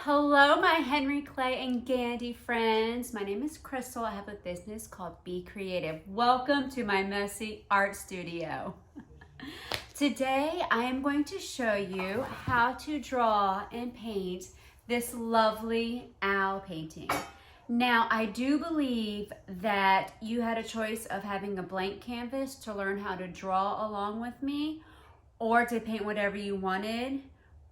Hello, my Henry Clay and Gandy friends. My name is Crystal. I have a business called Bee Kreative. Welcome to my messy art studio. Today, I am going to show you how to draw and paint this lovely owl painting. Now, I do believe that you had a choice of having a blank canvas to learn how to draw along with me, or to paint whatever you wanted,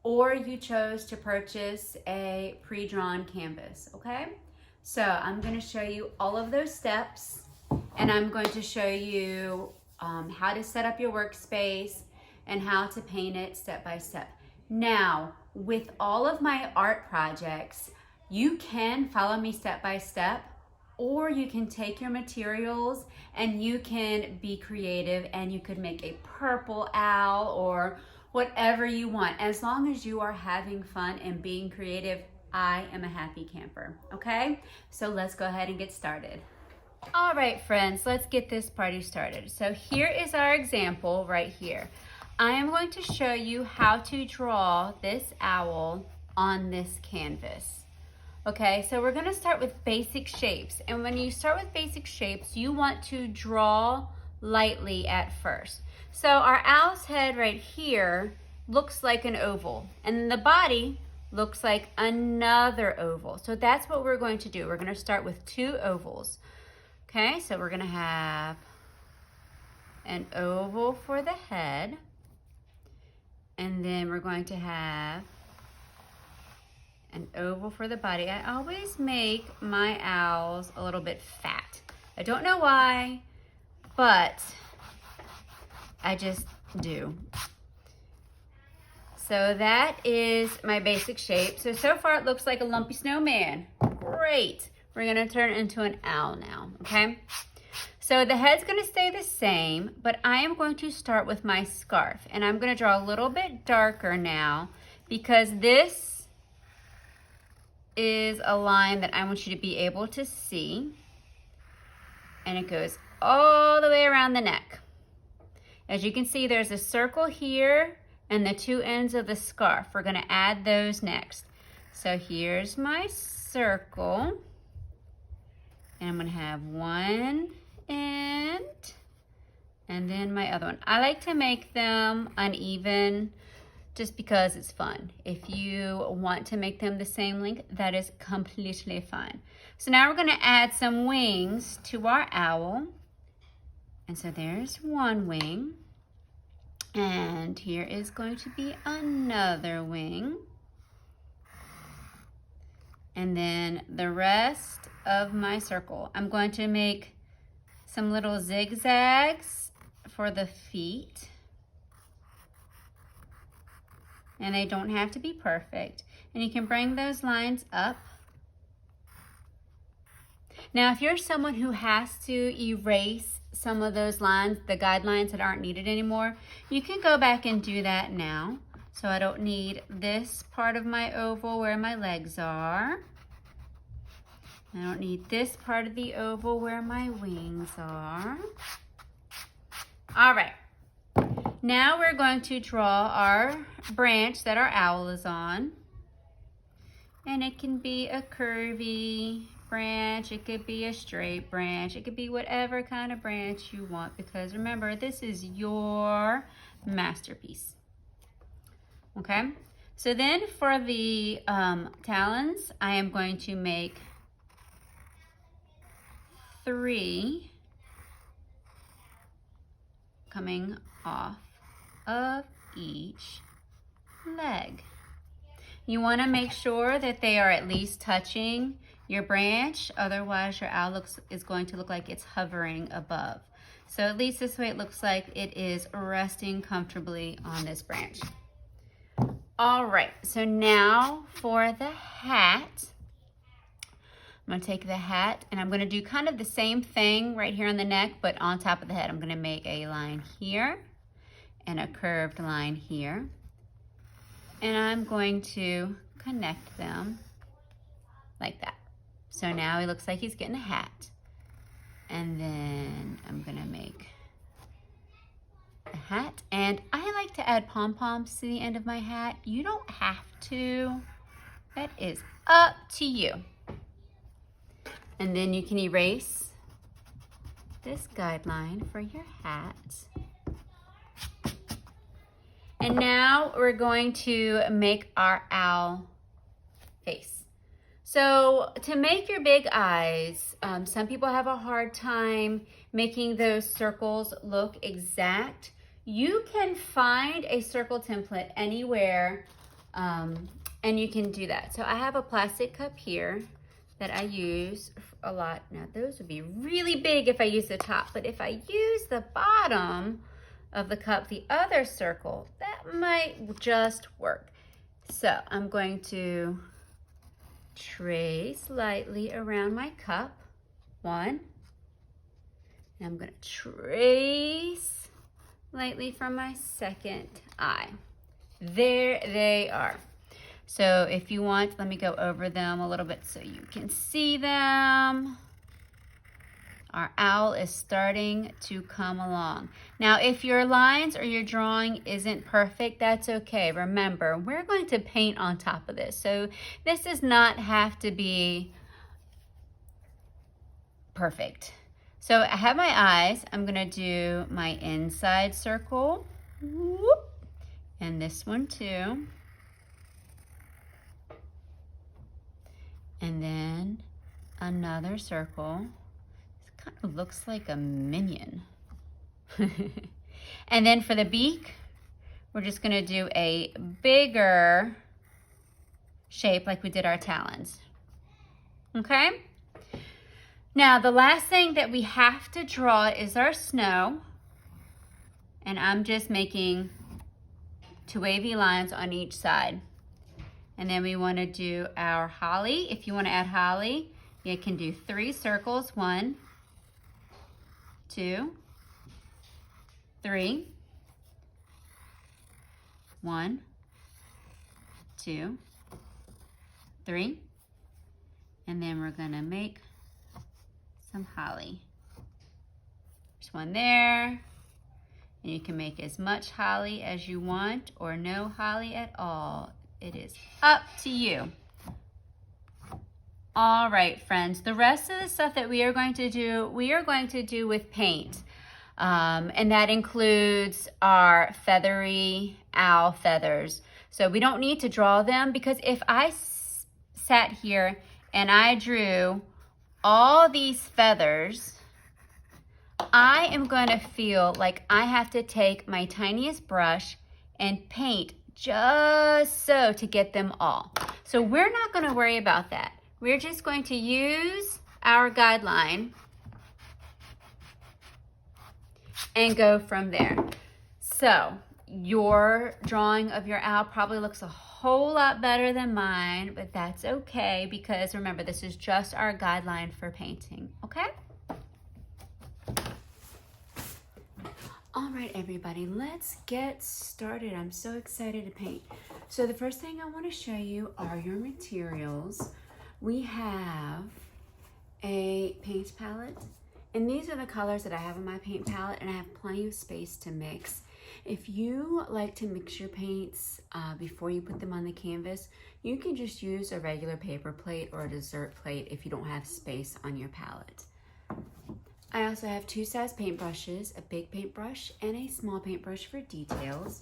or you chose to purchase a pre-drawn canvas, okay? So I'm gonna show you all of those steps, and I'm going to show you how to set up your workspace and how to paint it step by step. Now, with all of my art projects, you can follow me step by step, or you can take your materials and you can be creative and you could make a purple owl or whatever you want. As long as you are having fun and being creative, I am a happy camper, okay? So let's go ahead and get started. All right, friends, let's get this party started. So here is our example right here. I am going to show you how to draw this owl on this canvas. Okay, so we're gonna start with basic shapes. And when you start with basic shapes, you want to draw lightly at first. So our owl's head right here looks like an oval, and the body looks like another oval. So that's what we're going to do. We're gonna start with two ovals. Okay, so we're gonna have an oval for the head, and then we're going to have an oval for the body. I always make my owls a little bit fat. I don't know why, but I just do. So that is my basic shape. So far it looks like a lumpy snowman. Great. We're gonna turn it into an owl now, okay? So the head's gonna stay the same, but I am going to start with my scarf, and I'm gonna draw a little bit darker now because this is a line that I want you to be able to see, and it goes all the way around the neck. As you can see, there's a circle here and the two ends of the scarf. We're gonna add those next. So here's my circle, and I'm gonna have one end and then my other one. I like to make them uneven just because it's fun. If you want to make them the same length, that is completely fine. So now we're gonna add some wings to our owl. And so there's one wing. And here is going to be another wing. And then the rest of my circle. I'm going to make some little zigzags for the feet. And they don't have to be perfect. And you can bring those lines up. Now, if you're someone who has to erase some of those lines, the guidelines that aren't needed anymore, you can go back and do that now. So I don't need this part of my oval where my legs are. I don't need this part of the oval where my wings are. All right. Now we're going to draw our branch that our owl is on. And it can be a curvy branch, it could be a straight branch, it could be whatever kind of branch you want, because remember, this is your masterpiece. Okay, so then for the talons, I am going to make 3 coming off of each leg. You want to make sure that they are at least touching your branch, otherwise your owl is going to look like it's hovering above. So at least this way it looks like it is resting comfortably on this branch. All right, so now for the hat. I'm gonna take the hat and I'm gonna do kind of the same thing right here on the neck, but on top of the head. I'm gonna make a line here and a curved line here. And I'm going to connect them like that. So now he looks like he's getting a hat. And then I'm gonna make a hat. And I like to add pom-poms to the end of my hat. You don't have to, That is up to you. And then you can erase this guideline for your hat. And now we're going to make our owl face. So to make your big eyes, some people have a hard time making those circles look exact. You can find a circle template anywhere, and you can do that. So I have a plastic cup here that I use a lot. Now those would be really big if I use the top, but if I use the bottom of the cup, the other circle, that might just work. So I'm going to trace lightly around my cup, one, and I'm going to trace lightly from my second eye. There they are. So if you want, let me go over them a little bit so you can see them. Our owl is starting to come along. Now, if your lines or your drawing isn't perfect, that's okay. Remember, we're going to paint on top of this. So this does not have to be perfect. So I have my eyes. I'm gonna do my inside circle. Whoop. And this one too. And then another circle. Kind of looks like a minion. And then for the beak, we're just gonna do a bigger shape like we did our talons. Okay? Now the last thing that we have to draw is our snow. And I'm just making 2 wavy lines on each side. And then we wanna do our holly. If you wanna add holly, you can do 3 circles. 1, 2, 3. 1, 2, 3. And then we're gonna make some holly. There's one there. And you can make as much holly as you want or no holly at all. It is up to you. All right, friends, the rest of the stuff that we are going to do with paint. And that includes our feathery owl feathers. So we don't need to draw them, because if I sat here and I drew all these feathers, I am going to feel like I have to take my tiniest brush and paint just so to get them all. So we're not going to worry about that. We're just going to use our guideline and go from there. So your drawing of your owl probably looks a whole lot better than mine, but that's okay, because remember, this is just our guideline for painting, okay? All right, everybody, let's get started. I'm so excited to paint. So the first thing I want to show you are your materials. We have a paint palette, and these are the colors that I have in my paint palette, and I have plenty of space to mix. If you like to mix your paints before you put them on the canvas, you can just use a regular paper plate or a dessert plate if you don't have space on your palette. I also have 2 size paintbrushes, a big paintbrush and a small paintbrush for details.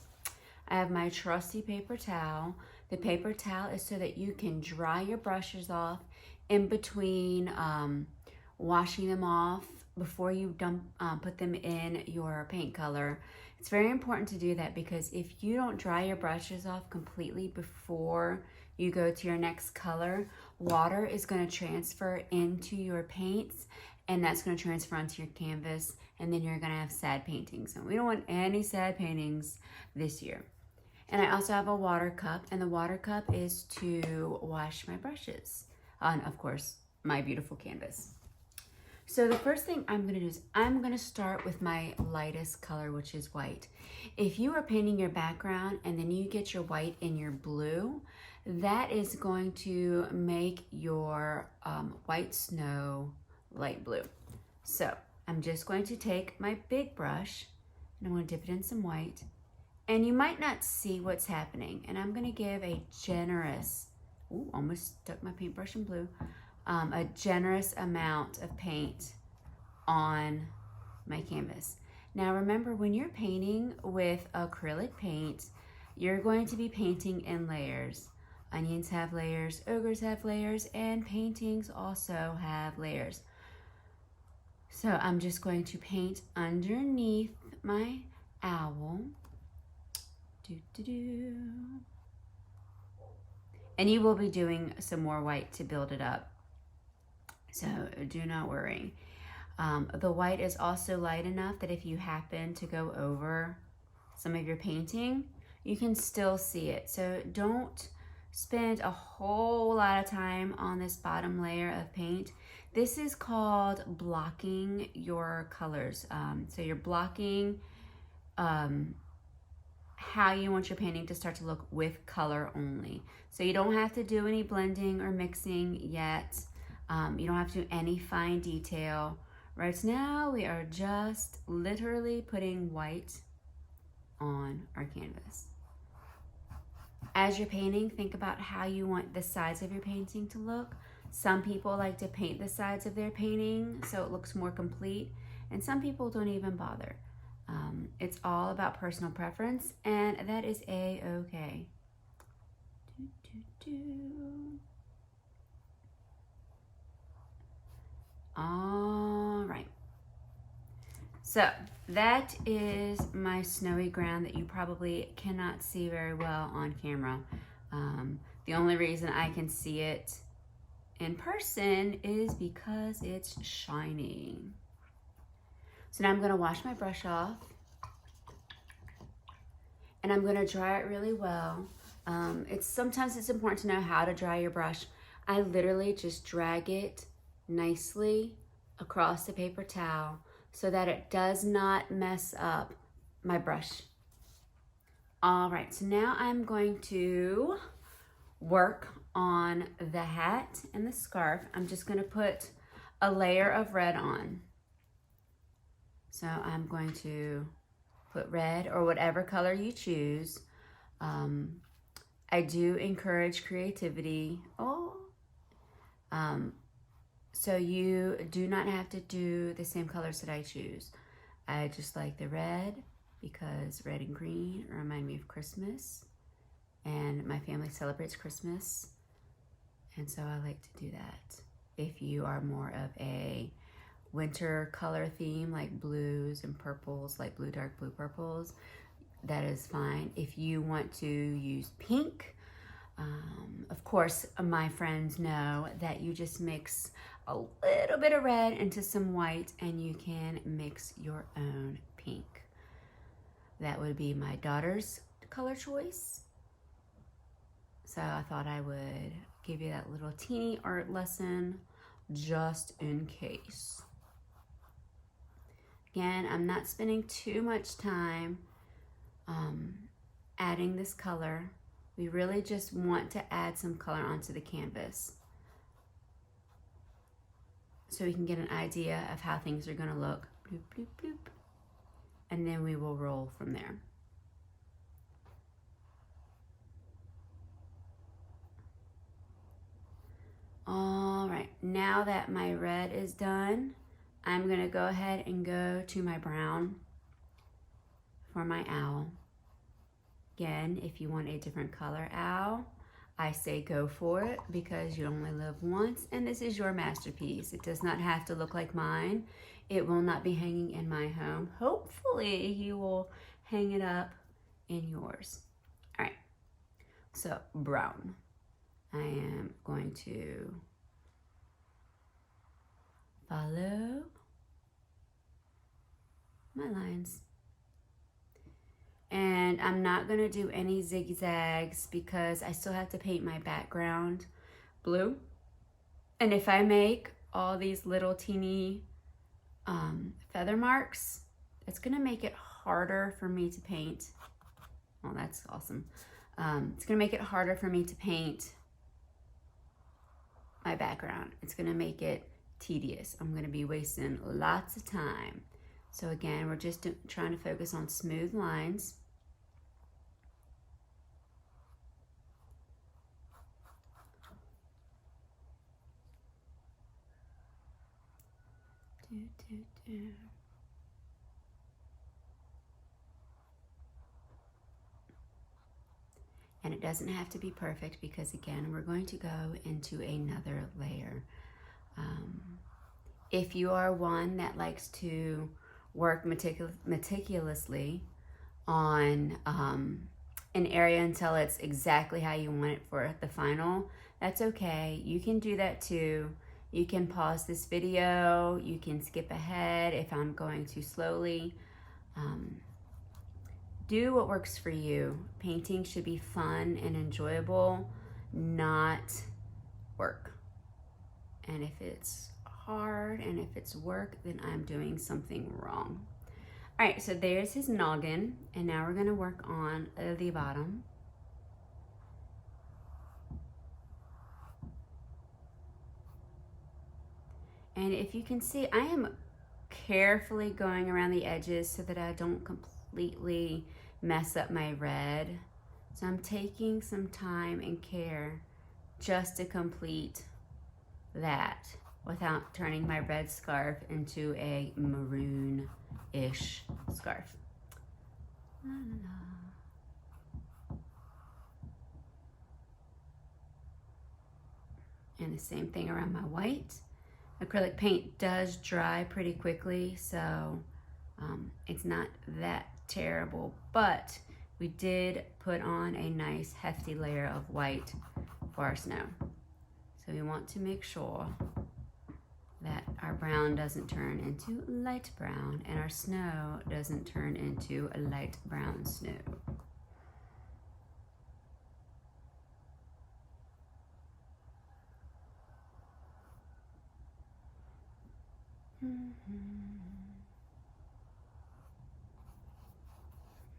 I have my trusty paper towel. The paper towel is so that you can dry your brushes off in between washing them off before you put them in your paint color. It's very important to do that, because if you don't dry your brushes off completely before you go to your next color, water is going to transfer into your paints, and that's going to transfer onto your canvas, and then you're going to have sad paintings. And we don't want any sad paintings this year. And I also have a water cup, and the water cup is to wash my brushes on, of course, my beautiful canvas. So the first thing I'm going to do is I'm going to start with my lightest color, which is white. If you are painting your background and then you get your white in your blue, that is going to make your white snow light blue. So I'm just going to take my big brush and I'm going to dip it in some white. And you might not see what's happening. And I'm going to give a generous ooh, almost stuck my paintbrush in blue, a generous amount of paint on my canvas. Now remember, when you're painting with acrylic paint, you're going to be painting in layers. Onions have layers, ogres have layers, and paintings also have layers. So I'm just going to paint underneath my owl. And you will be doing some more white to build it up, so do not worry. The white is also light enough that if you happen to go over some of your painting, you can still see it. So don't spend a whole lot of time on this bottom layer of paint. This is called blocking your colors. So you're blocking how you want your painting to start to look with color only. So you don't have to do any blending or mixing yet. You don't have to do any fine detail. Right now, we are just literally putting white on our canvas. As you're painting, think about how you want the sides of your painting to look. Some people like to paint the sides of their painting so it looks more complete, and some people don't even bother. It's all about personal preference, and that is a-okay. All right. So that is my snowy ground that you probably cannot see very well on camera. The only reason I can see it in person is because it's shining. So now I'm going to wash my brush off, and I'm going to dry it really well. Sometimes it's important to know how to dry your brush. I literally just drag it nicely across the paper towel so that it does not mess up my brush. All right, so now I'm going to work on the hat and the scarf. I'm just going to put a layer of red on. So I'm going to put red or whatever color you choose. I do encourage creativity. So you do not have to do the same colors that I choose. I just like the red because red and green remind me of Christmas, and my family celebrates Christmas, and so I like to do that. If you are more of a winter color theme, like blues and purples, like blue, dark blue, purples, that is fine. If you want to use pink, of course, my friends know that you just mix a little bit of red into some white and you can mix your own pink. That would be my daughter's color choice. So I thought I would give you that little teeny art lesson just in case. Again, I'm not spending too much time adding this color. We really just want to add some color onto the canvas so we can get an idea of how things are going to look. Bloop, bloop, bloop. And then we will roll from there. All right, now that my red is done, I'm going to go ahead and go to my brown for my owl. Again, if you want a different color owl, I say go for it because you only live once, and this is your masterpiece. It does not have to look like mine. It will not be hanging in my home. Hopefully you will hang it up in yours. All right, so brown. I am going to follow my lines. And I'm not going to do any zigzags because I still have to paint my background blue. And if I make all these little teeny feather marks, it's going to make it harder for me to paint. Oh, that's awesome. It's going to make it harder for me to paint my background. It's going to make it tedious. I'm going to be wasting lots of time. So again, we're just trying to focus on smooth lines. And it doesn't have to be perfect because, again, we're going to go into another layer. If you are one that likes to work meticulously on an area until it's exactly how you want it for the final, that's okay. You can do that too. You can pause this video. You can skip ahead if I'm going too slowly. Do what works for you. Painting should be fun and enjoyable, not work. And if it's hard and if it's work, then I'm doing something wrong. All right, so there's his noggin, and now we're gonna work on the bottom. And if you can see, I am carefully going around the edges so that I don't completely mess up my red. So I'm taking some time and care just to complete that without turning my red scarf into a maroon-ish scarf. La, la, la. And the same thing around my white. Acrylic paint does dry pretty quickly, so it's not that terrible, but we did put on a nice hefty layer of white for our snow. So we want to make sure that our brown doesn't turn into light brown and our snow doesn't turn into a light brown snow.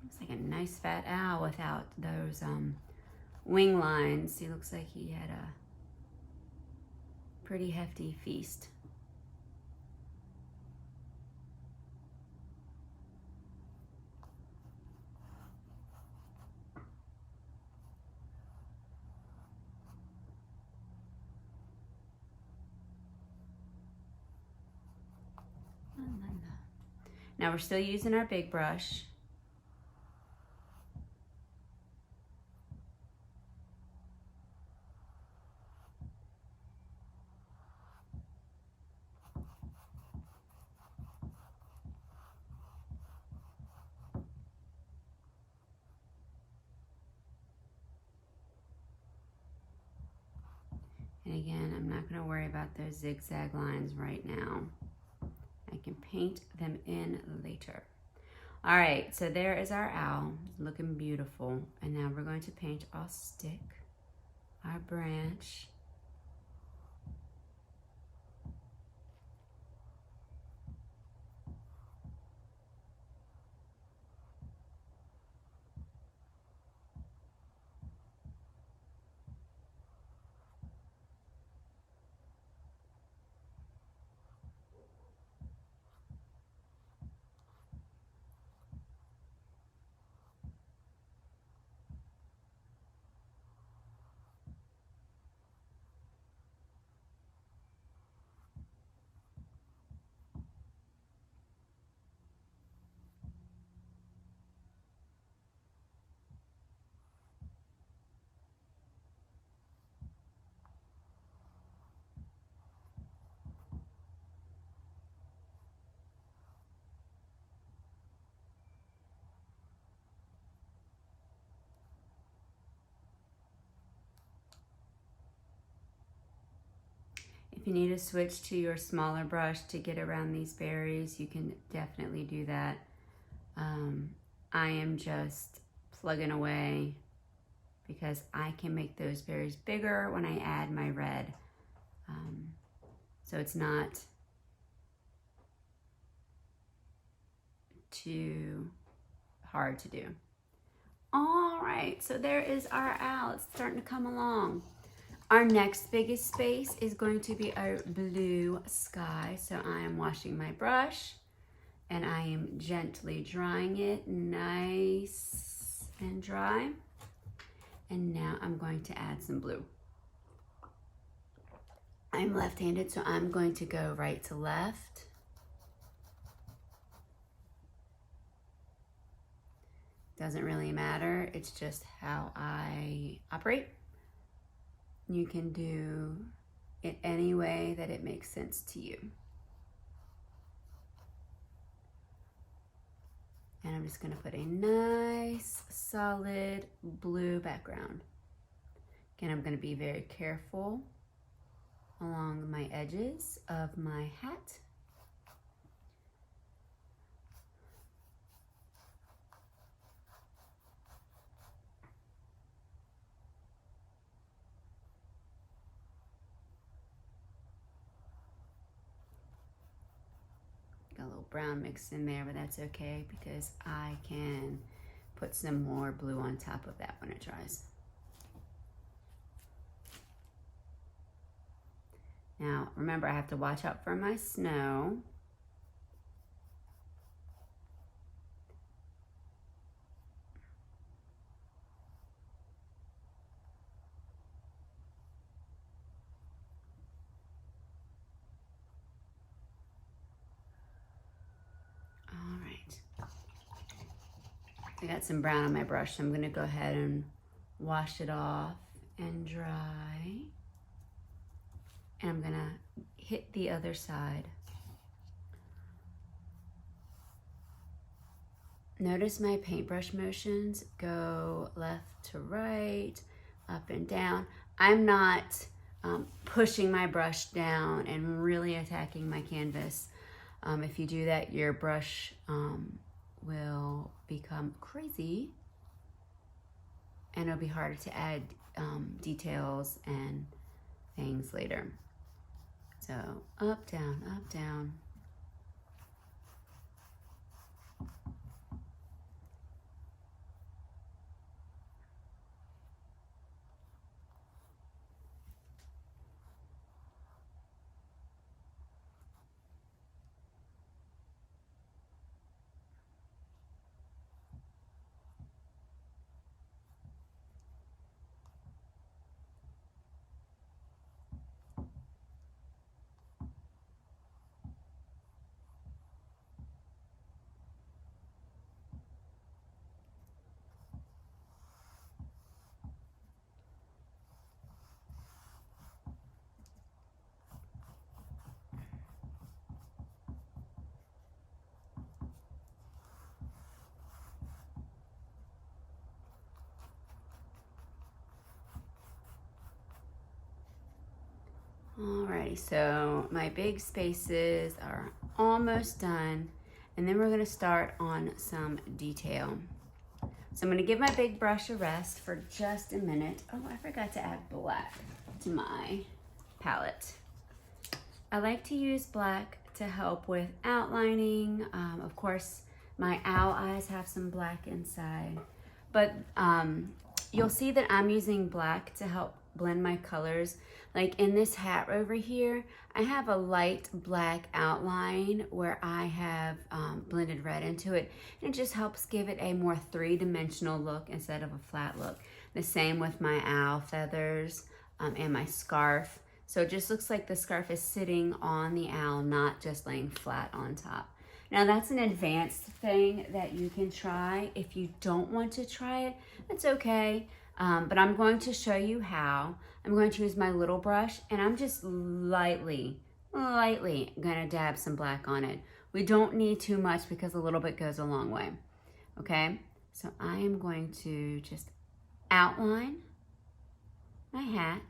Looks like a nice fat owl without those wing lines. He looks like he had a pretty hefty feast. Now we're still using our big brush. And again, I'm not going to worry about those zigzag lines right now. I can paint them in later. All right, so there is our owl, looking beautiful. And now we're going to paint our stick, our branch. If you need to switch to your smaller brush to get around these berries, you can definitely do that. I am just plugging away because I can make those berries bigger when I add my red. So it's not too hard to do. All right, so there is our owl. It's starting to come along. Our next biggest space is going to be our blue sky. So I am washing my brush and I am gently drying it nice and dry. And now I'm going to add some blue. I'm left-handed, so I'm going to go right to left. Doesn't really matter. It's just how I operate. You can do it any way that it makes sense to you. And I'm just gonna put a nice, solid blue background. Again, I'm gonna be very careful along my edges of my hat. Got a little brown mixed in there, but that's okay because I can put some more blue on top of that when it dries. Now, remember, I have to watch out for my snow. All right. I got some brown on my brush, so I'm gonna go ahead and wash it off and dry. And I'm gonna hit the other side. Notice my paintbrush motions go left to right, up and down. I'm not pushing my brush down and really attacking my canvas. If you do that, your brush will become crazy and it'll be harder to add details and things later. So up, down, up, down. Alrighty, so my big spaces are almost done, and then we're gonna start on some detail. So I'm gonna give my big brush a rest for just a minute. Oh, I forgot to add black to my palette. I like to use black to help with outlining. Of course, my owl eyes have some black inside, but you'll see that I'm using black to help blend my colors. Like in this hat over here, I have a light black outline where I have blended red into it. And it just helps give it a more three-dimensional look instead of a flat look. The same with my owl feathers and my scarf. So it just looks like the scarf is sitting on the owl, not just laying flat on top. Now that's an advanced thing that you can try. If you don't want to try it, that's okay. But I'm going to show you how. I'm going to use my little brush and I'm just lightly gonna dab some black on it. We don't need too much because a little bit goes a long way. Okay, so I am going to just outline my hat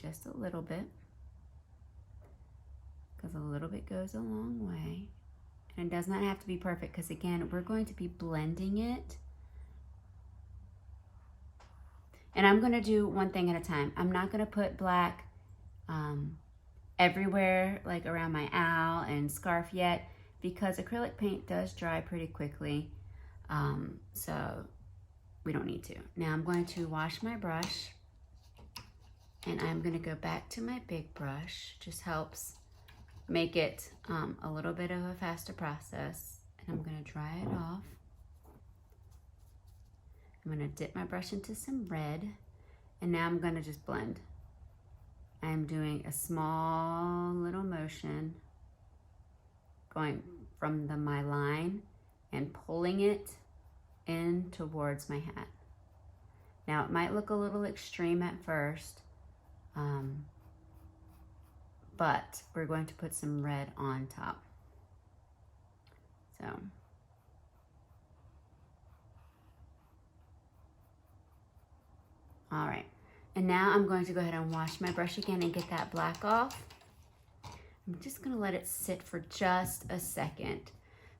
just a little bit because a little bit goes a long way. And it does not have to be perfect because again, we're going to be blending it. And I'm gonna do one thing at a time. I'm not gonna put black everywhere, like around my owl and scarf yet, because acrylic paint does dry pretty quickly. So we don't need to. Now I'm going to wash my brush and I'm gonna go back to my big brush. Just helps make it a little bit of a faster process. And I'm gonna dry it off. I'm gonna dip my brush into some red, and now I'm gonna just blend. I'm doing a small little motion going from my line and pulling it in towards my hat. Now it might look a little extreme at first, but we're going to put some red on top. So, all right. And now I'm going to go ahead and wash my brush again and get that black off. I'm just gonna let it sit for just a second.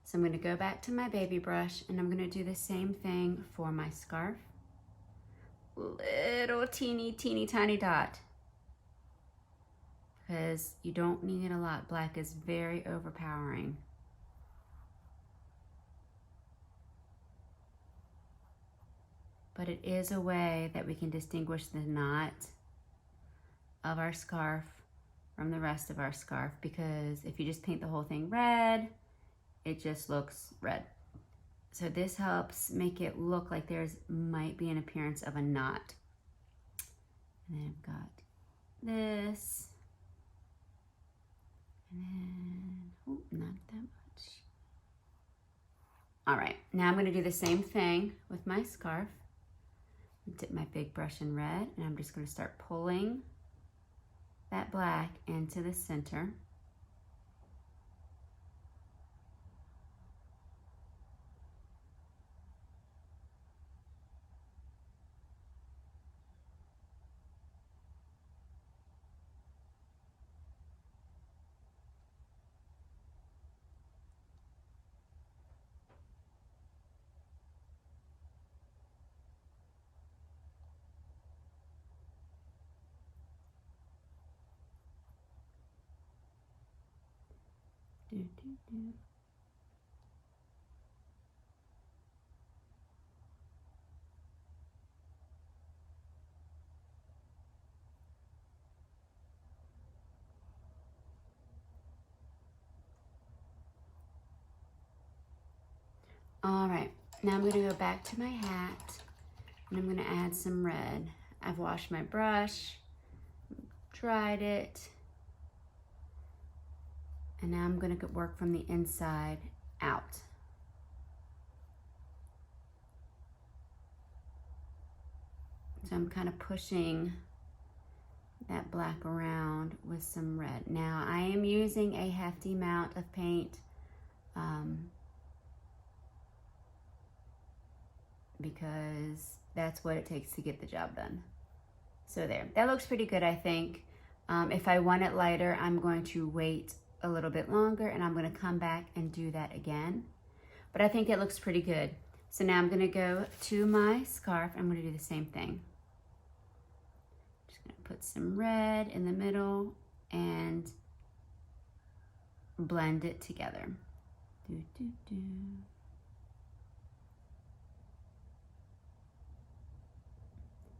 So I'm gonna go back to my baby brush and I'm gonna do the same thing for my scarf. Little teeny tiny dot. Because you don't need a lot. Black is very overpowering. But it is a way that we can distinguish the knot of our scarf from the rest of our scarf, because if you just paint the whole thing red, it just looks red. So this helps make it look like there's might be an appearance of a knot. And then I've got this. And then, oh, not that much. All right, now I'm gonna do the same thing with my scarf. Dip my big brush in red, and I'm just gonna start pulling that black into the center. Do, do, do. All right, now I'm gonna go back to my hat and I'm gonna add some red. I've washed my brush, dried it, and now I'm gonna work from the inside out. So I'm kind of pushing that black around with some red. Now I am using a hefty amount of paint because that's what it takes to get the job done. So there, that looks pretty good, I think. If I want it lighter, I'm going to wait a little bit longer and I'm gonna come back and do that again. But I think it looks pretty good. So now I'm gonna go to my scarf. I'm gonna do the same thing. Just gonna put some red in the middle and blend it together. Do, do, do.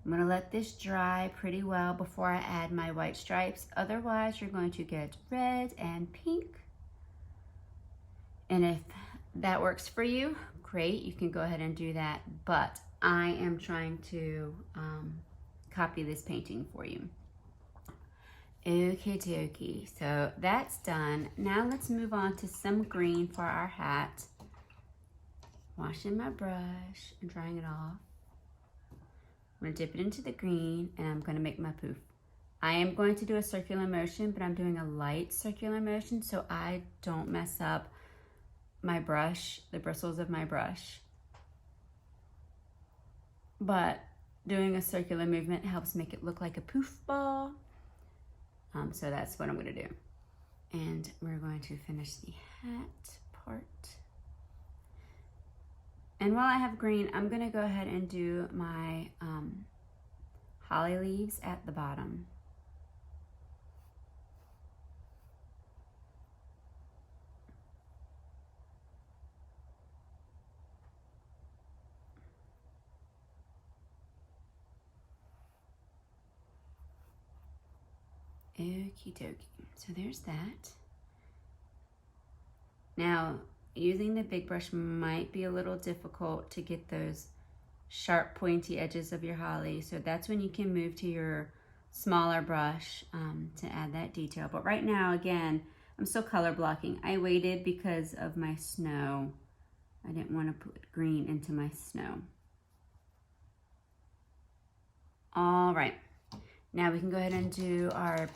I'm gonna let this dry pretty well before I add my white stripes. Otherwise, you're going to get red and pink. And if that works for you, great, you can go ahead and do that. But I am trying to copy this painting for you. Okie dokie, so that's done. Now let's move on to some green for our hat. Washing my brush and drying it off. I'm gonna dip it into the green and I'm gonna make my poof. I am going to do a circular motion, but I'm doing a light circular motion so I don't mess up my brush, the bristles of my brush. But doing a circular movement helps make it look like a poof ball. So that's what I'm gonna do. And we're going to finish the hat part. And while I have green, I'm gonna go ahead and do my holly leaves at the bottom. Okie dokie, so there's that. Now, using the big brush might be a little difficult to get those sharp pointy edges of your holly, so that's when you can move to your smaller brush to add that detail. But right now, again, I'm still color blocking. I waited because of my snow I didn't want to put green into my snow. All right, now we can go ahead and do our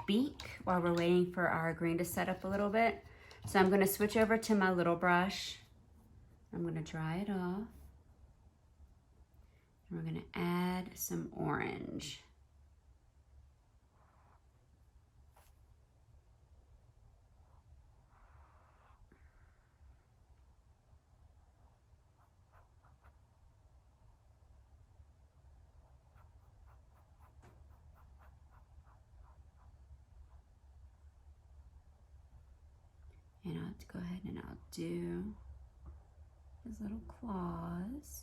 beak while we're waiting for our green to set up a little bit. So I'm going to switch over to my little brush. I'm going to dry it off. And we're going to add some orange. And I'll go ahead and I'll do his little claws.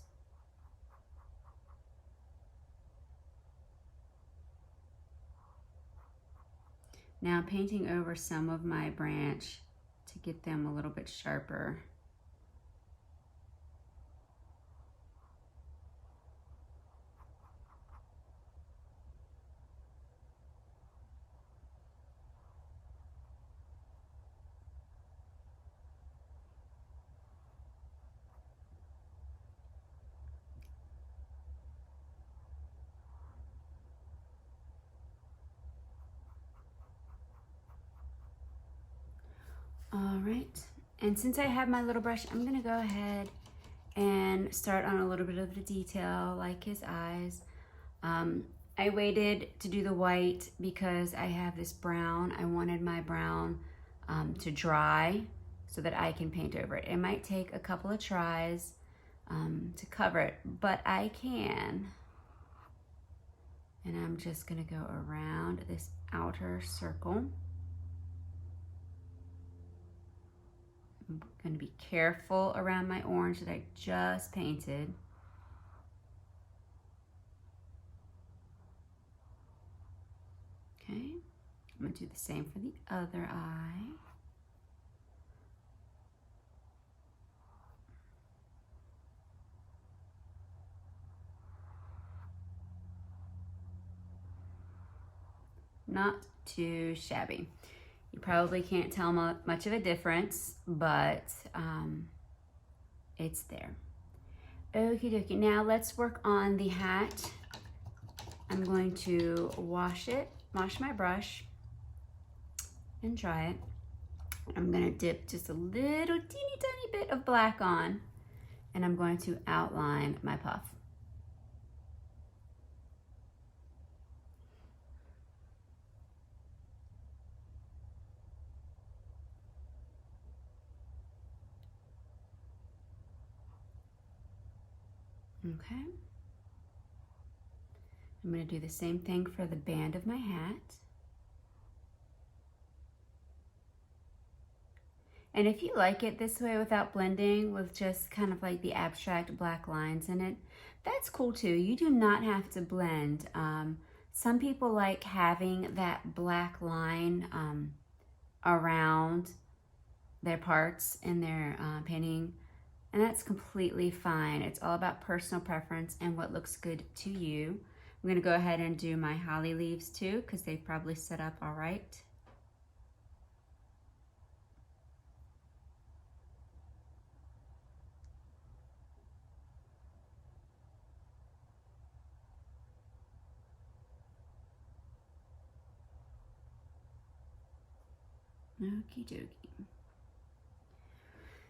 Now I'm painting over some of my branch to get them a little bit sharper. All right, and since I have my little brush, I'm gonna go ahead and start on a little bit of the detail, like his eyes. I waited to do the white because I have this brown. I wanted my brown to dry so that I can paint over it. It might take a couple of tries to cover it, but I can. And I'm just gonna go around this outer circle. I'm going to be careful around my orange that I just painted. Okay, I'm going to do the same for the other eye. Not too shabby. You probably can't tell much of a difference, but it's there. Okie dokie, now let's work on the hat. I'm going to wash my brush and dry it. I'm gonna dip just a little teeny tiny bit of black on, and I'm going to outline my puff. Okay. I'm going to do the same thing for the band of my hat. And if you like it this way without blending, with just kind of like the abstract black lines in it, that's cool too. You do not have to blend. Some people like having that black line around their parts in their painting. And that's completely fine. It's all about personal preference and what looks good to you. I'm gonna go ahead and do my holly leaves too, because they've probably set up all right. Okie dokie.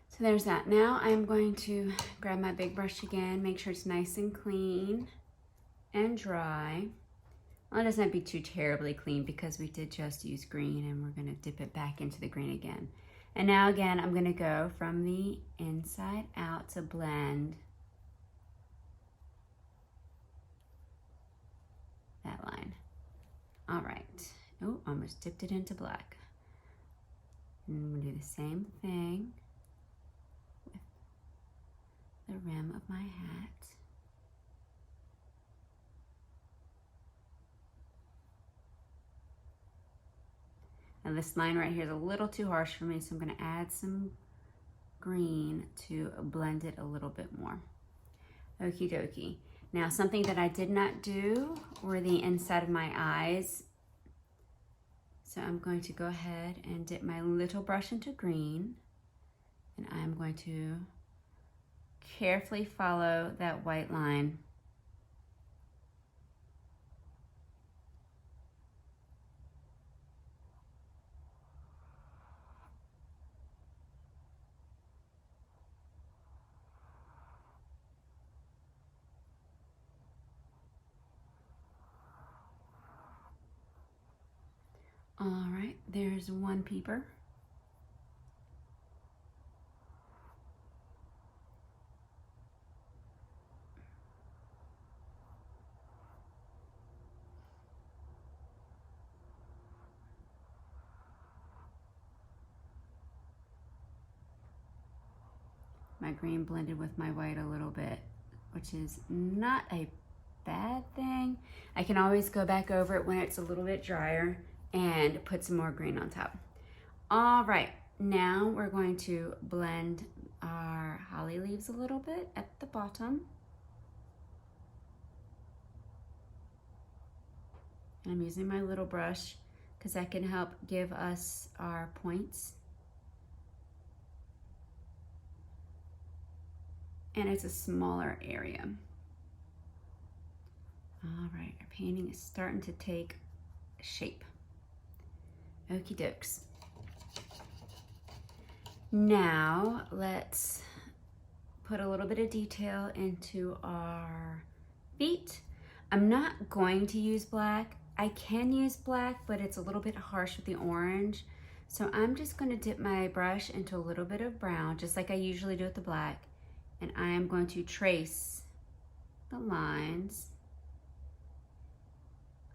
So there's that. Now I'm going to grab my big brush again, make sure it's nice and clean and dry. Well, it doesn't have to be too terribly clean because we did just use green, and we're gonna dip it back into the green again. And now again, I'm gonna go from the inside out to blend that line. All right. Oh, almost dipped it into black. And I'm gonna do the same thing with the rim of my hat. Now this line right here is a little too harsh for me, so I'm gonna add some green to blend it a little bit more. Okie dokie. Now something that I did not do were the inside of my eyes. So I'm going to go ahead and dip my little brush into green, and I'm going to carefully follow that white line. All right, there's one peeper. My green blended with my white a little bit, which is not a bad thing. I can always go back over it when it's a little bit drier and put some more green on top. All right, now we're going to blend our holly leaves a little bit at the bottom. And I'm using my little brush because that can help give us our points. And it's a smaller area. All right, our painting is starting to take shape. Okie dokes. Now let's put a little bit of detail into our feet. I'm not going to use black. I can use black, but it's a little bit harsh with the orange. So I'm just going to dip my brush into a little bit of brown, just like I usually do with the black. And I am going to trace the lines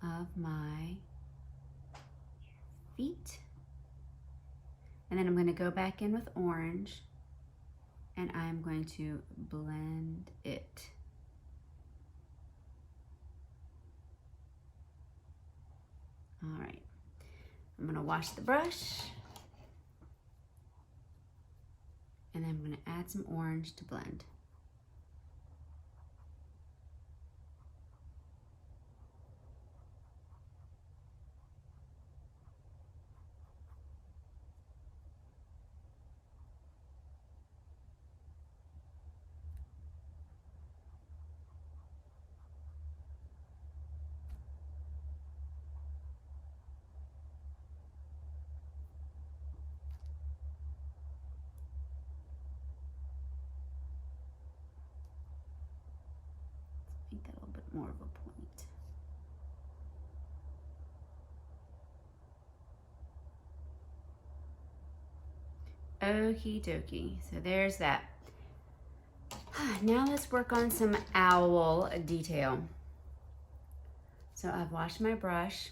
of my feet. And then I'm going to go back in with orange and I'm going to blend it. All right, I'm going to wash the brush and then I'm going to add some orange to blend. Make that a little bit more of a point. Okie dokie, so there's that. Now let's work on some owl detail. So I've washed my brush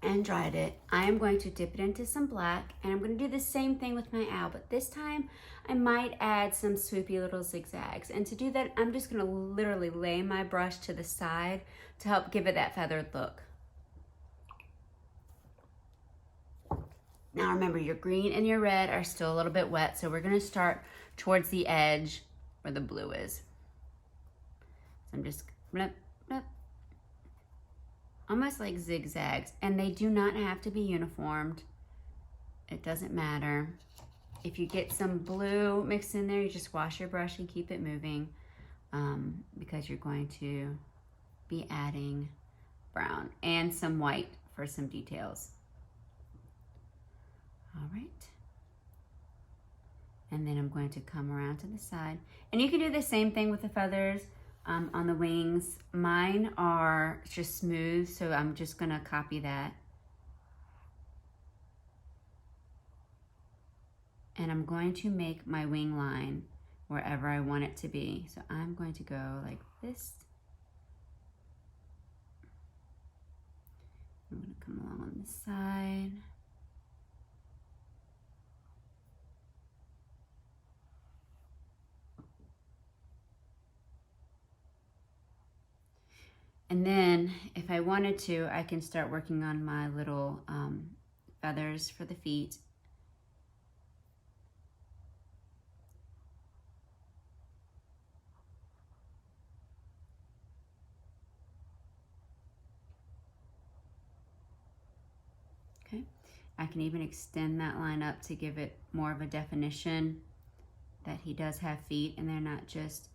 and dried it. I am going to dip it into some black and I'm going to do the same thing with my owl, but this time I might add some swoopy little zigzags. And to do that, I'm just going to literally lay my brush to the side to help give it that feathered look. Now remember, your green and your red are still a little bit wet, so we're going to start towards the edge where the blue is. So I'm just blip, blip, almost like zigzags, and they do not have to be uniformed. It doesn't matter. If you get some blue mixed in there, you just wash your brush and keep it moving because you're going to be adding brown and some white for some details. All right. And then I'm going to come around to the side. And you can do the same thing with the feathers on the wings. Mine are just smooth, so I'm just gonna copy that. And I'm going to make my wing line wherever I want it to be. So I'm going to go like this. I'm gonna come along on this side. And then if I wanted to, I can start working on my little feathers for the feet. Okay, I can even extend that line up to give it more of a definition. that he does have feet and they're not just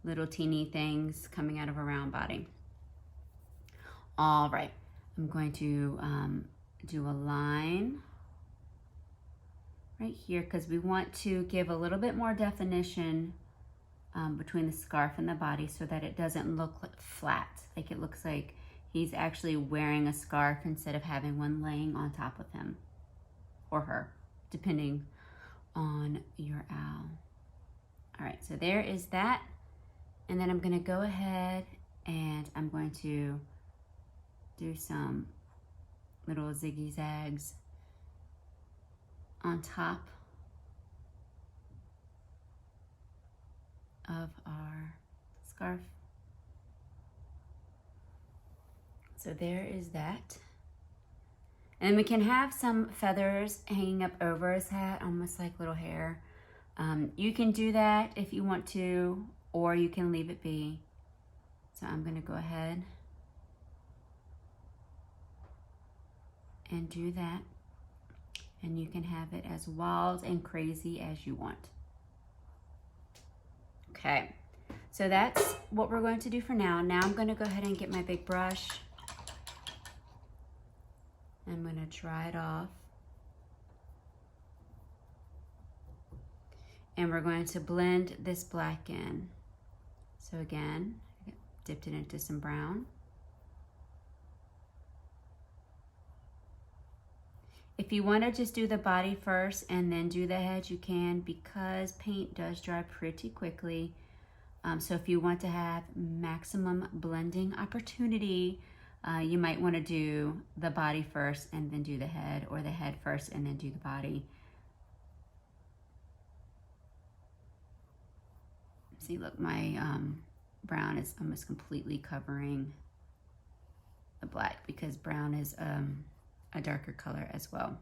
little teeny things coming out of a round body. All right, I'm going to do a line right here because we want to give a little bit more definition between the scarf and the body so that it doesn't look flat. Like it looks like he's actually wearing a scarf instead of having one laying on top of him or her, depending on your owl. All right, so there is that. And then I'm gonna go ahead and I'm going to do some little ziggy zags on top of our scarf. So there is that. And we can have some feathers hanging up over his hat, almost like little hair. You can do that if you want to, or you can leave it be. So I'm gonna go ahead and do that. And you can have it as wild and crazy as you want. Okay, so that's what we're going to do for now. Now I'm gonna go ahead and get my big brush. I'm gonna dry it off. And we're going to blend this black in. So again, I dipped it into some brown. If you want to just do the body first and then do the head, you can, because paint does dry pretty quickly. So if you want to have maximum blending opportunity, you might want to do the body first and then do the head, or the head first and then do the body. See, look, my brown is almost completely covering the black because brown is a darker color as well.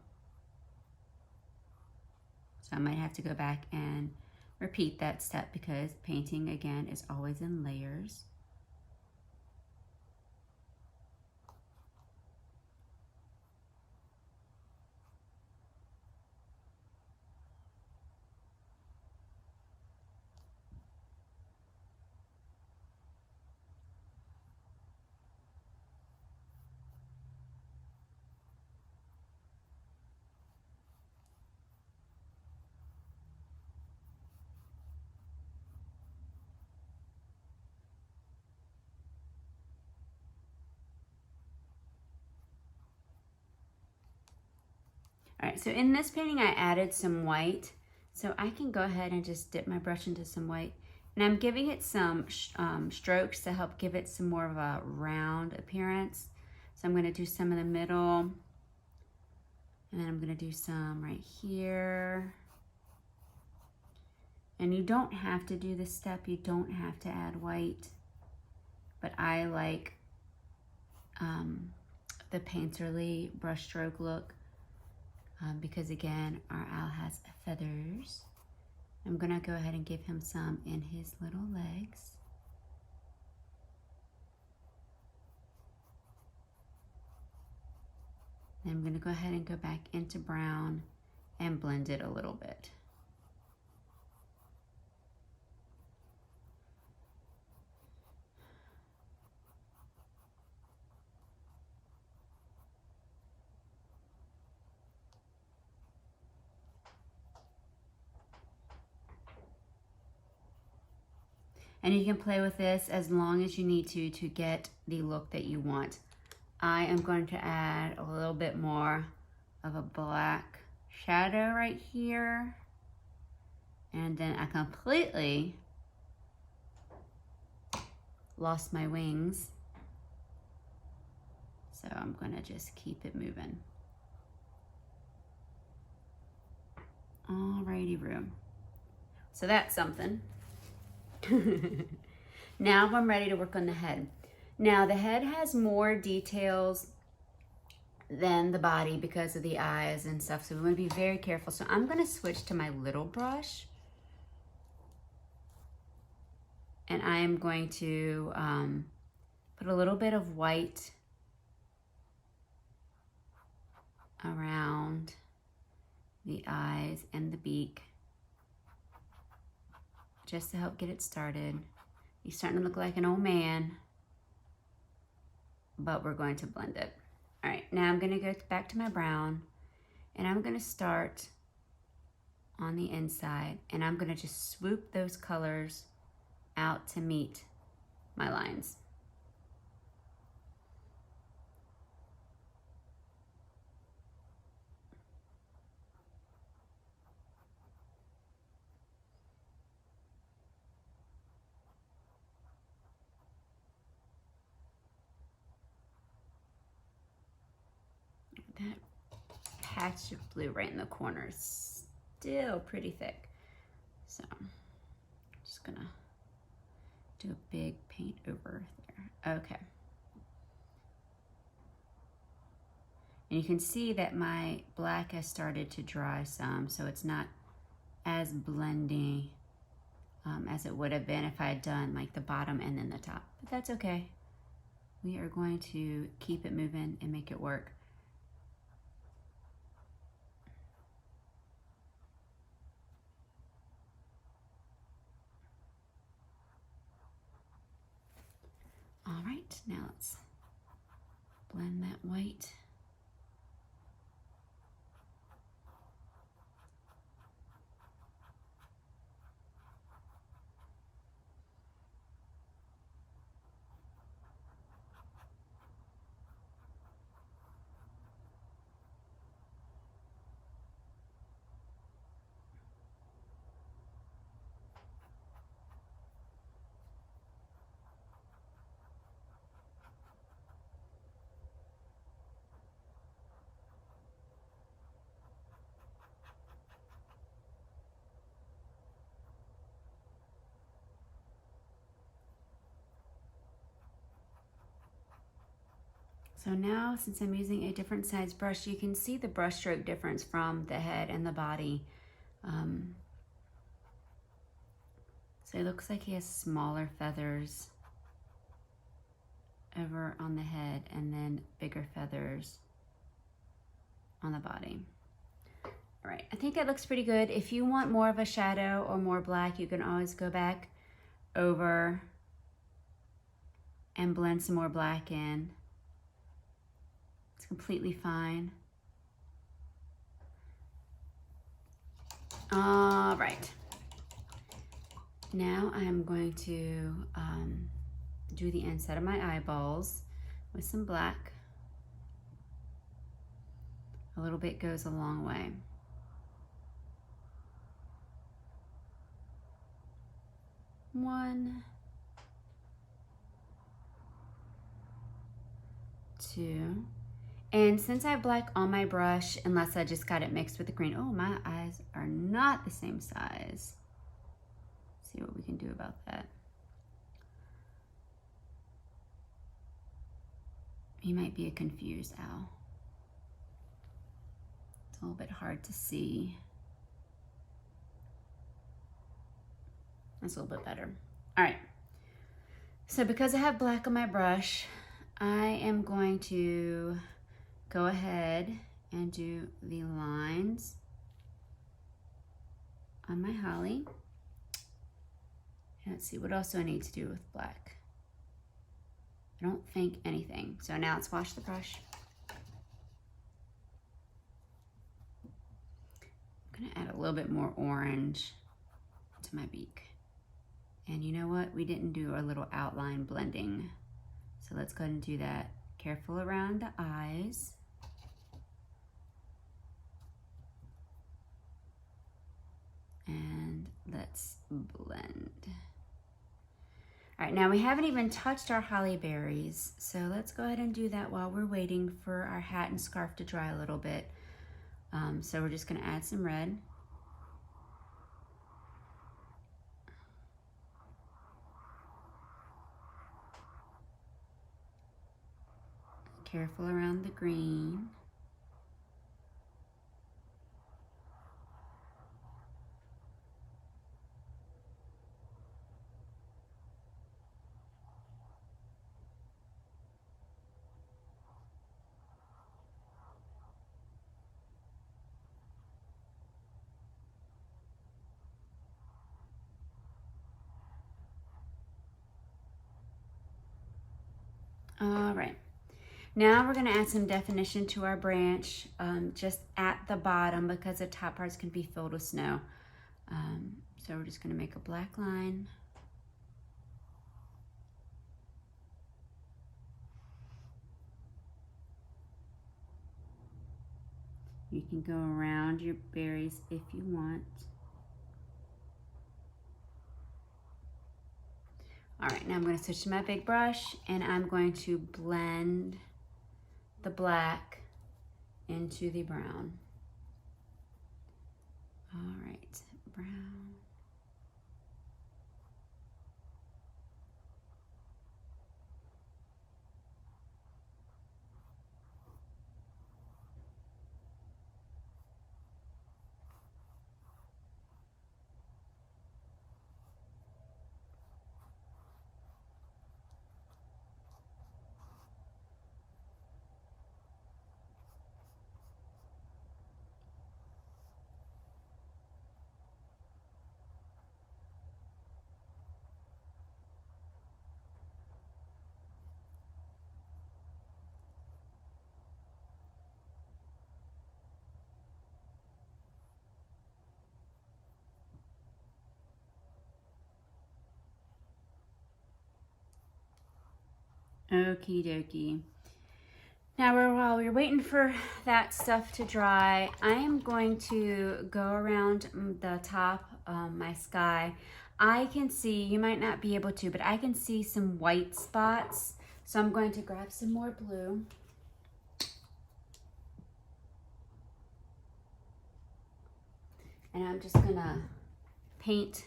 So I might have to go back and repeat that step because painting, again, is always in layers. All right, so in this painting, I added some white. So I can go ahead and just dip my brush into some white. And I'm giving it some strokes to help give it some more of a round appearance. So I'm gonna do some in the middle. And then I'm gonna do some right here. And you don't have to do this step. You don't have to add white. But I like the painterly brush stroke look. Because again, our owl has feathers. I'm gonna go ahead and give him some in his little legs. And I'm gonna go ahead and go back into brown and blend it a little bit. And you can play with this as long as you need to get the look that you want. I am going to add a little bit more of a black shadow right here. And then I completely lost my wings. So I'm gonna just keep it moving. Alrighty, room. So that's something. Now I'm ready to work on the head. Now the head has more details than the body because of the eyes and stuff, so we want to be very careful. So I'm going to switch to my little brush, and I am going to put a little bit of white around the eyes and the beak. just to help get it started. He's starting to look like an old man, but we're going to blend it. All right, now I'm gonna go back to my brown, and I'm gonna start on the inside, and I'm gonna just swoop those colors out to meet my lines. That patch of blue right in the corner is still pretty thick. So I'm just gonna do a big paint over there. Okay. And you can see that my black has started to dry some, so it's not as blendy as it would have been if I had done like the bottom and then the top. But that's okay. We are going to keep it moving and make it work. All right, now let's blend that white. So now, since I'm using a different size brush, you can see the brush stroke difference from the head and the body. So it looks like he has smaller feathers over on the head and then bigger feathers on the body. All right, I think that looks pretty good. If you want more of a shadow or more black, you can always go back over and blend some more black in. It's completely fine. All right. Now I'm going to do the inside of my eyeballs with some black. A little bit goes a long way. One, two. And since I have black on my brush, unless I just got it mixed with the green, oh, my eyes are not the same size. Let's see what we can do about that. He might be a confused owl. It's a little bit hard to see. That's a little bit better. All right. So because I have black on my brush, I am going to go ahead and do the lines on my holly. And let's see, what else do I need to do with black? I don't think anything. So now let's wash the brush. I'm gonna add a little bit more orange to my beak. And you know what? We didn't do our little outline blending. So let's go ahead and do that. Careful around the eyes. And let's blend. All right, now we haven't even touched our holly berries. So let's go ahead and do that while we're waiting for our hat and scarf to dry a little bit. So we're just gonna add some red. Careful around the green. All right. Now we're going to add some definition to our branch just at the bottom because the top parts can be filled with snow. So we're just going to make a black line. You can go around your berries if you want. All right, now I'm going to switch to my big brush and I'm going to blend the black into the brown. All right, brown. Okie dokie. Now, while we're waiting for that stuff to dry, I am going to go around the top, my sky. I can see, you might not be able to, but I can see some white spots. So I'm going to grab some more blue. And I'm just gonna paint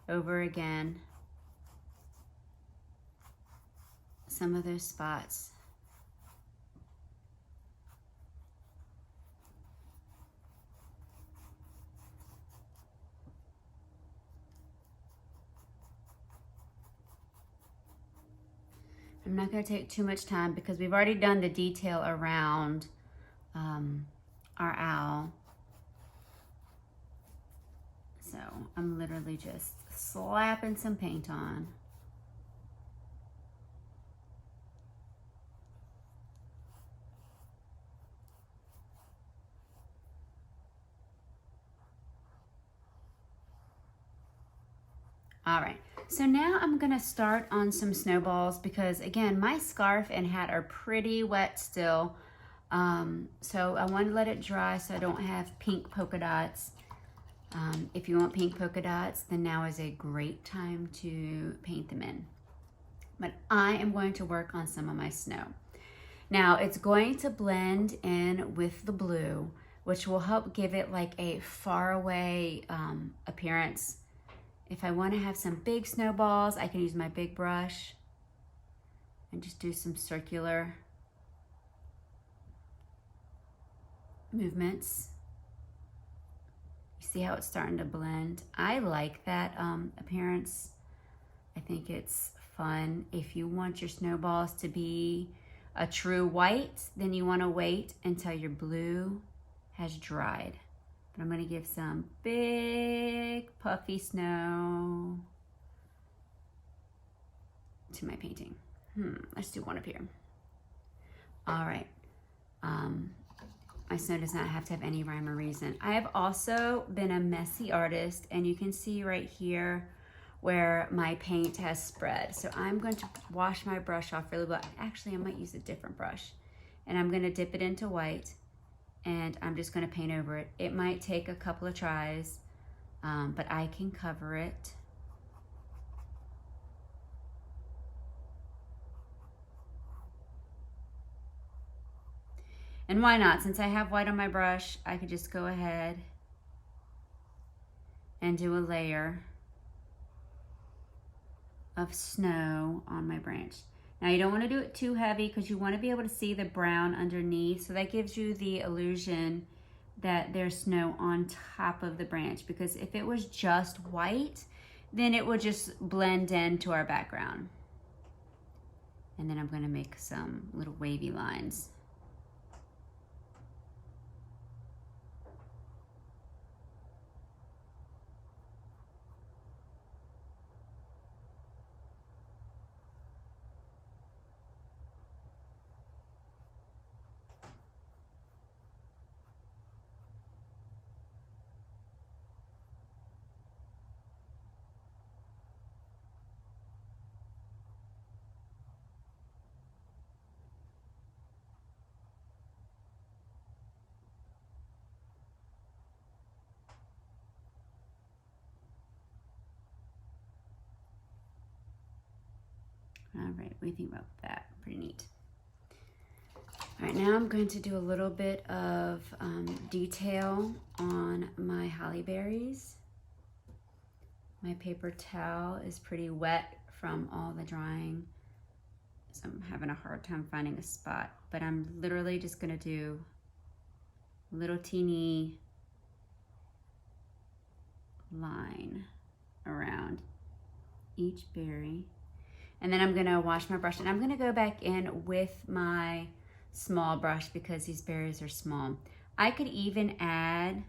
over again some of those spots. I'm not going to take too much time because we've already done the detail around our owl. So I'm literally just slapping some paint on. All right, so now I'm gonna start on some snowballs because again, my scarf and hat are pretty wet still. So I want to let it dry so I don't have pink polka dots. If you want pink polka dots, then now is a great time to paint them in. But I am going to work on some of my snow. Now it's going to blend in with the blue, which will help give it like a faraway appearance. If I want to have some big snowballs, I can use my big brush and just do some circular movements. You see how it's starting to blend? I like that appearance. I think it's fun. If you want your snowballs to be a true white, then you want to wait until your blue has dried. But I'm going to give some big puffy snow to my painting. Let's do one up here. All right. My snow does not have to have any rhyme or reason. I have also been a messy artist, and you can see right here where my paint has spread. So I'm going to wash my brush off really well. Actually, I might use a different brush. And I'm going to dip it into white, and I'm just going to paint over it. It might take a couple of tries, but I can cover it. And why not? Since I have white on my brush, I could just go ahead and do a layer of snow on my branch. Now you don't want to do it too heavy because you want to be able to see the brown underneath. So that gives you the illusion that there's snow on top of the branch, because if it was just white, then it would just blend into our background. And then I'm going to make some little wavy lines. All right, what do you think about that? Pretty neat. All right, now I'm going to do a little bit of detail on my holly berries. My paper towel is pretty wet from all the drying, so I'm having a hard time finding a spot, but I'm literally just gonna do a little teeny line around each berry. And then I'm gonna wash my brush, and I'm gonna go back in with my small brush because these berries are small. I could even add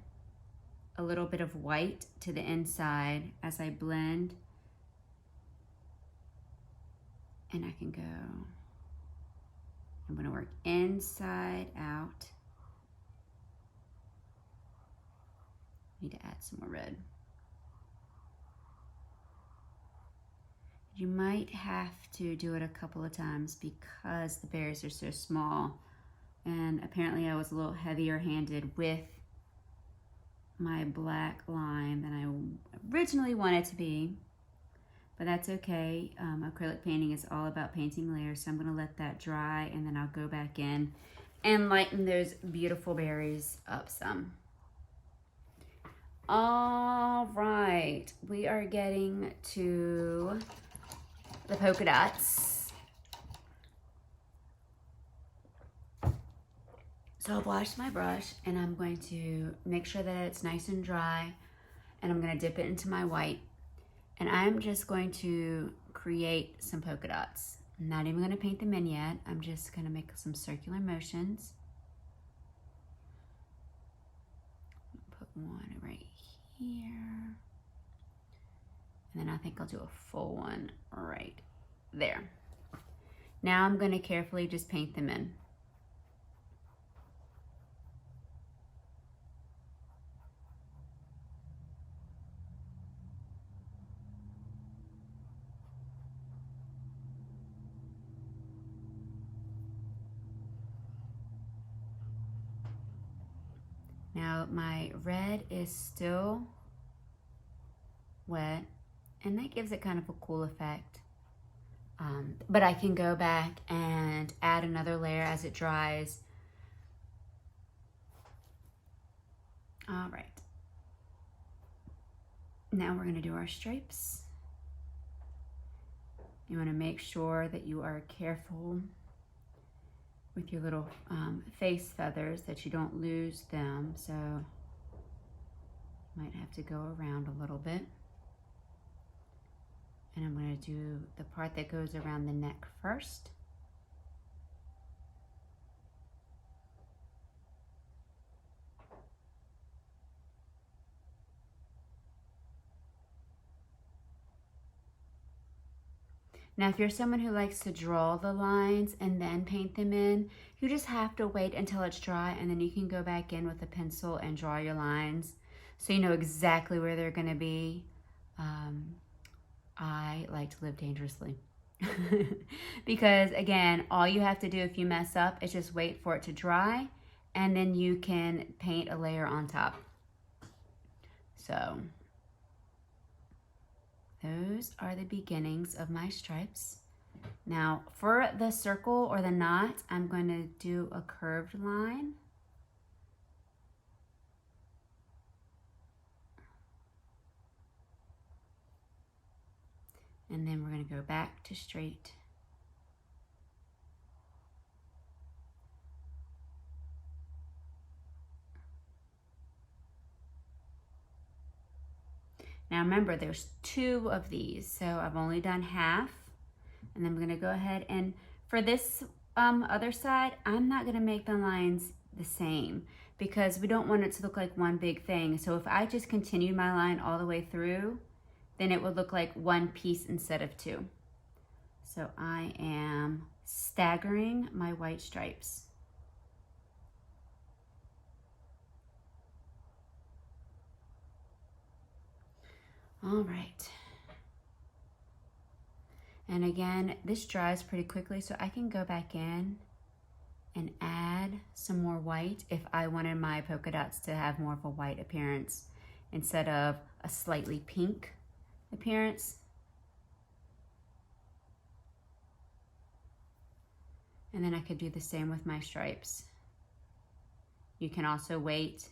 a little bit of white to the inside as I blend. And I can go, I'm gonna work inside out. Need to add some more red. You might have to do it a couple of times because the berries are so small. And apparently I was a little heavier handed with my black line than I originally wanted to be. But that's okay. Acrylic painting is all about painting layers, so I'm gonna let that dry and then I'll go back in and lighten those beautiful berries up some. All right, we are getting to the polka dots. So I've washed my brush and I'm going to make sure that it's nice and dry, and I'm gonna dip it into my white. And I'm just going to create some polka dots. I'm not even gonna paint them in yet. I'm just gonna make some circular motions. Put one right here. And then I think I'll do a full one right there. Now I'm gonna carefully just paint them in. Now my red is still wet, and that gives it kind of a cool effect. But I can go back and add another layer as it dries. All right. Now we're gonna do our stripes. You wanna make sure that you are careful with your little face feathers that you don't lose them, so might have to go around a little bit. And I'm going to do the part that goes around the neck first. Now, if you're someone who likes to draw the lines and then paint them in, you just have to wait until it's dry, and then you can go back in with a pencil and draw your lines so you know exactly where they're gonna be. I like to live dangerously because, again, all you have to do if you mess up is just wait for it to dry, and then you can paint a layer on top. So those are the beginnings of my stripes. Now for the circle or the knot, I'm going to do a curved line. And then we're going to go back to straight. Now remember, there's 2 of these, so I've only done half. And then I'm gonna go ahead and for this other side, I'm not gonna make the lines the same because we don't want it to look like one big thing. So if I just continued my line all the way through, then it would look like one piece instead of 2. So I am staggering my white stripes. All right. And again, this dries pretty quickly, so I can go back in and add some more white if I wanted my polka dots to have more of a white appearance instead of a slightly pink appearance. And then I could do the same with my stripes. You can also wait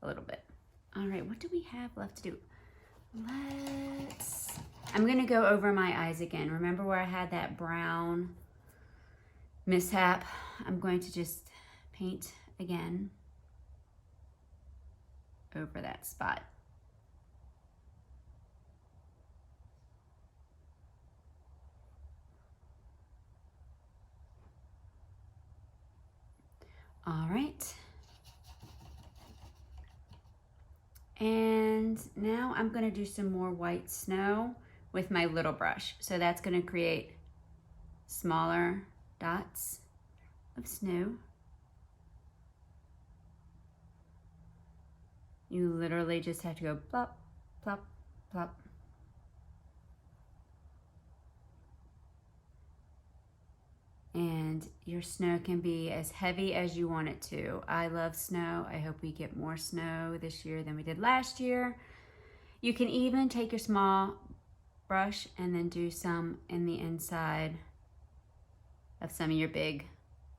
a little bit. All right, what do we have left to do? I'm gonna go over my eyes again. Remember where I had that brown mishap? I'm going to just paint again over that spot. All right. And now I'm gonna do some more white snow with my little brush. So that's gonna create smaller dots of snow. You literally just have to go plop, plop, plop. And your snow can be as heavy as you want it to. I love snow. I hope we get more snow this year than we did last year. You can even take your small brush and then do some in the inside of some of your big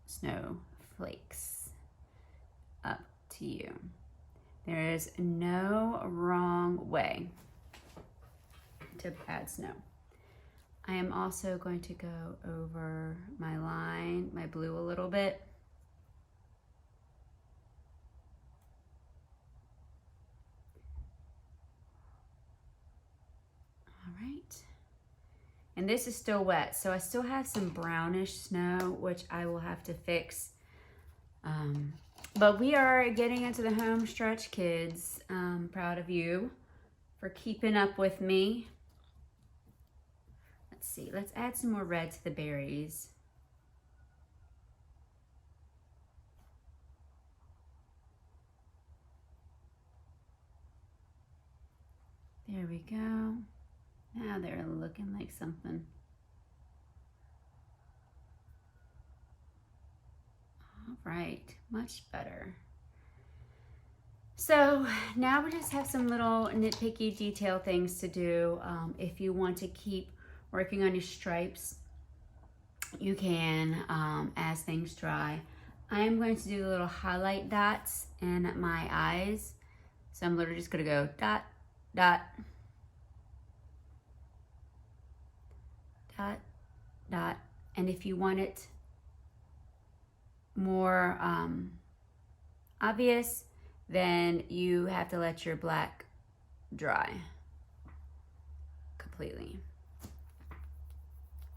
snow flakes. Up to you. There is no wrong way to add snow. I am also going to go over my line, my blue a little bit. All right. And this is still wet, so I still have some brownish snow, which I will have to fix. But we are getting into the home stretch, kids. I'm proud of you for keeping up with me. Let's see, let's add some more red to the berries. There we go. Now they're looking like something. All right, much better. So now we just have some little nitpicky detail things to do. If you want to keep working on your stripes, you can as things dry. I am going to do the little highlight dots in my eyes. So I'm literally just gonna go dot, dot, dot, dot. And if you want it more obvious, then you have to let your black dry completely.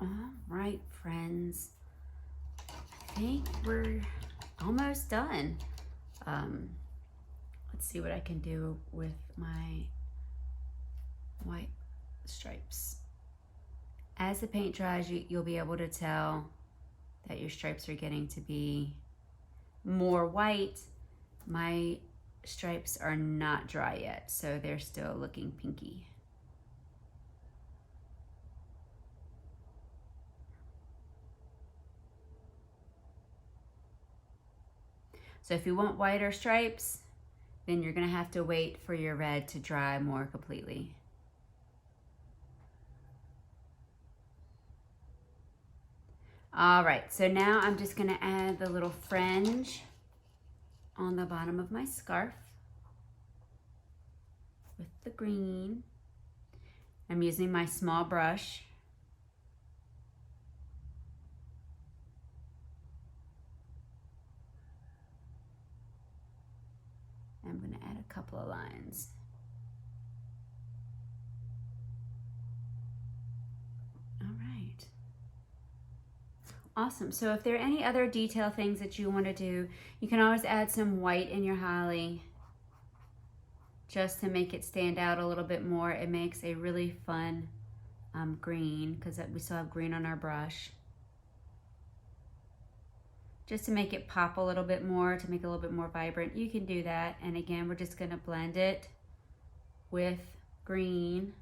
All right, friends. I think we're almost done. Let's see what I can do with my white stripes. As the paint dries, you'll be able to tell that your stripes are getting to be more white. My stripes are not dry yet, so they're still looking pinky. So if you want whiter stripes, then you're gonna have to wait for your red to dry more completely. All right, so now I'm just gonna add the little fringe on the bottom of my scarf with the green. I'm using my small brush. I'm gonna add a couple of lines. All right. Awesome. So if there are any other detail things that you want to do, you can always add some white in your holly just to make it stand out a little bit more. It makes a really fun green, because we still have green on our brush. Just to make it pop a little bit more, to make it a little bit more vibrant, you can do that. And again, we're just going to blend it with green.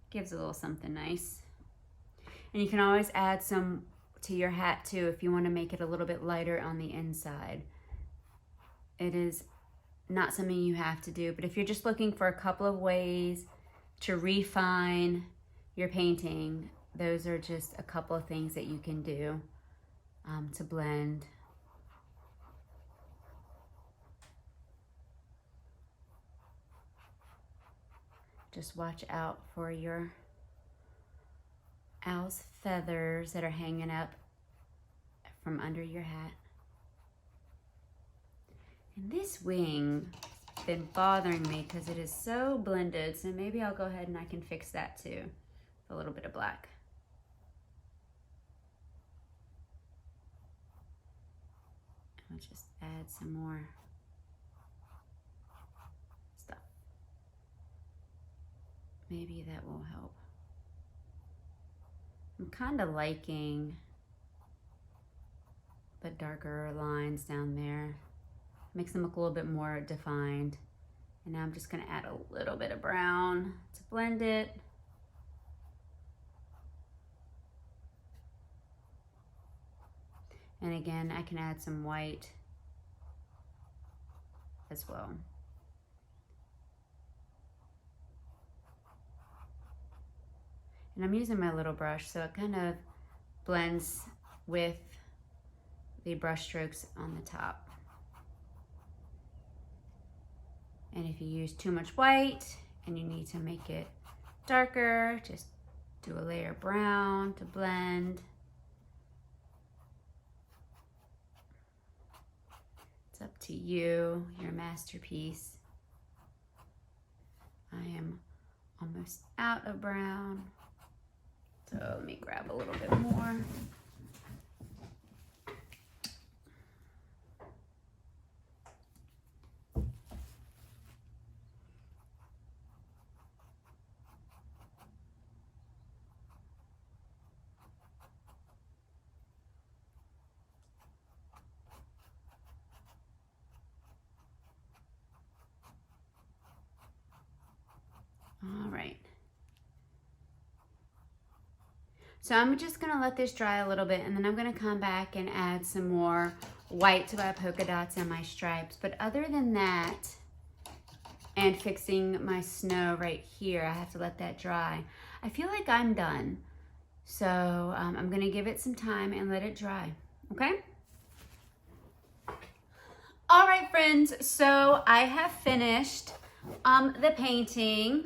Gives a little something nice. And you can always add some to your hat too if you want to make it a little bit lighter on the inside. It is not something you have to do, but if you're just looking for a couple of ways to refine your painting, those are just a couple of things that you can do to blend. Just watch out for your owl's feathers that are hanging up from under your hat. And this wing has been bothering me because it is so blended, so maybe I'll go ahead and I can fix that too with a little bit of black. I'll just add some more stuff. Maybe that will help. I'm kind of liking the darker lines down there. Makes them look a little bit more defined. And now I'm just going to add a little bit of brown to blend it. And again, I can add some white as well. And I'm using my little brush, so it kind of blends with the brush strokes on the top. And if you use too much white and you need to make it darker, just do a layer of brown to blend. It's up to you, your masterpiece. I am almost out of brown, so let me grab a little bit more. All right. So I'm just gonna let this dry a little bit, and then I'm gonna come back and add some more white to my polka dots and my stripes. But other than that, and fixing my snow right here, I have to let that dry. I feel like I'm done. So I'm gonna give it some time and let it dry, okay? All right, friends, so I have finished the painting.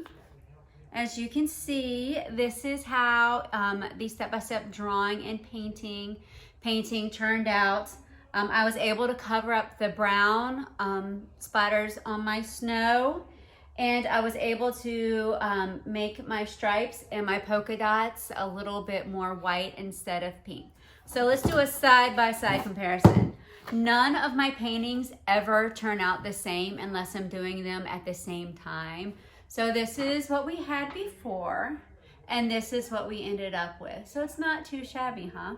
As you can see, this is how the step-by-step drawing and painting turned out. I was able to cover up the brown splatters on my snow, and I was able to make my stripes and my polka dots a little bit more white instead of pink. So let's do a side-by-side comparison. None of my paintings ever turn out the same unless I'm doing them at the same time. So this is what we had before, and this is what we ended up with. So it's not too shabby, huh?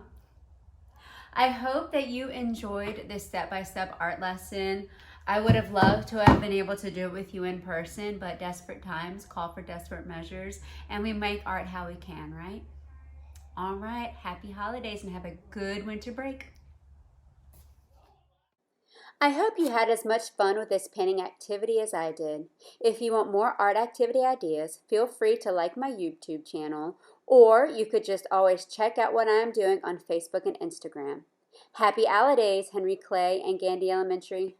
I hope that you enjoyed this step-by-step art lesson. I would have loved to have been able to do it with you in person, but desperate times call for desperate measures, and we make art how we can, right? All right, happy holidays and have a good winter break. I hope you had as much fun with this painting activity as I did. If you want more art activity ideas, feel free to like my YouTube channel, or you could just always check out what I am doing on Facebook and Instagram. Happy holidays, Henry Clay and Gandy Elementary.